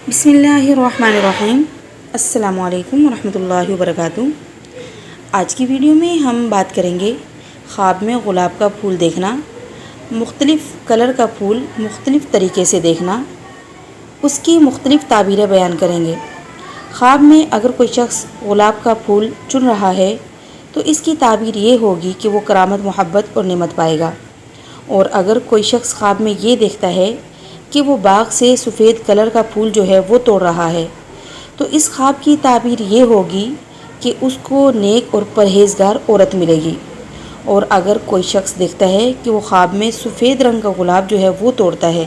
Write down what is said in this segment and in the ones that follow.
بسم اللہ الرحمن الرحیم۔ السلام علیکم ورحمۃ اللہ وبرکاتہ۔ آج کی ویڈیو میں ہم بات کریں گے خواب میں گلاب کا پھول دیکھنا، مختلف کلر کا پھول مختلف طریقے سے دیکھنا، اس کی مختلف تعبیریں بیان کریں گے۔ خواب میں اگر کوئی شخص گلاب کا پھول چن رہا ہے تو اس کی تعبیر یہ ہوگی کہ وہ کرامت، محبت اور نعمت پائے گا۔ اور اگر کوئی شخص خواب میں یہ دیکھتا ہے کہ وہ باغ سے سفید کلر کا پھول جو ہے وہ توڑ رہا ہے تو اس خواب کی تعبیر یہ ہوگی کہ اس کو نیک اور پرہیزگار عورت ملے گی۔ اور اگر کوئی شخص دیکھتا ہے کہ وہ خواب میں سفید رنگ کا گلاب جو ہے وہ توڑتا ہے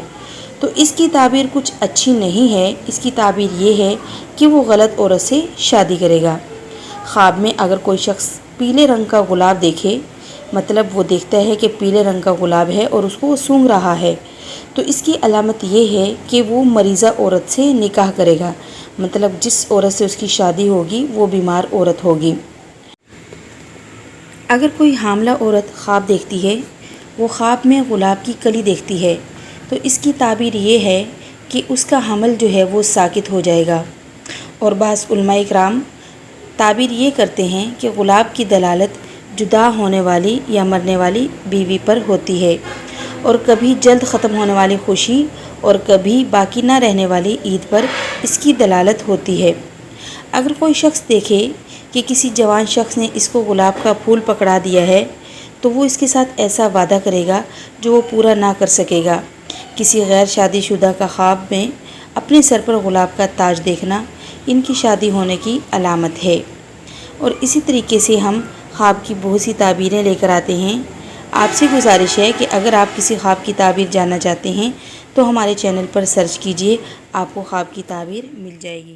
تو اس کی تعبیر کچھ اچھی نہیں ہے، اس کی تعبیر یہ ہے کہ وہ غلط عورت سے شادی کرے گا۔ خواب میں اگر کوئی شخص پیلے رنگ کا گلاب دیکھے، مطلب وہ دیکھتا ہے کہ پیلے رنگ کا گلاب ہے اور اس کو وہ سونگھ رہا ہے، تو اس کی علامت یہ ہے کہ وہ مریضہ عورت سے نکاح کرے گا، مطلب جس عورت سے اس کی شادی ہوگی وہ بیمار عورت ہوگی۔ اگر کوئی حاملہ عورت خواب دیکھتی ہے، وہ خواب میں گلاب کی کلی دیکھتی ہے تو اس کی تعبیر یہ ہے کہ اس کا حمل جو ہے وہ ساکت ہو جائے گا۔ اور بعض علماء کرام تعبیر یہ کرتے ہیں کہ گلاب کی دلالت جدا ہونے والی یا مرنے والی بیوی پر ہوتی ہے، اور کبھی جلد ختم ہونے والی خوشی اور کبھی باقی نہ رہنے والی عید پر اس کی دلالت ہوتی ہے۔ اگر کوئی شخص دیکھے کہ کسی جوان شخص نے اس کو گلاب کا پھول پکڑا دیا ہے تو وہ اس کے ساتھ ایسا وعدہ کرے گا جو وہ پورا نہ کر سکے گا۔ کسی غیر شادی شدہ کا خواب میں اپنے سر پر گلاب کا تاج دیکھنا ان کی شادی ہونے کی علامت ہے۔ اور اسی طریقے سے ہم خواب کی بہت سی تعبیریں لے کر آتے ہیں۔ آپ سے گزارش ہے کہ اگر آپ کسی خواب کی تعبیر جاننا چاہتے ہیں تو ہمارے چینل پر سرچ کیجئے، آپ کو خواب کی تعبیر مل جائے گی۔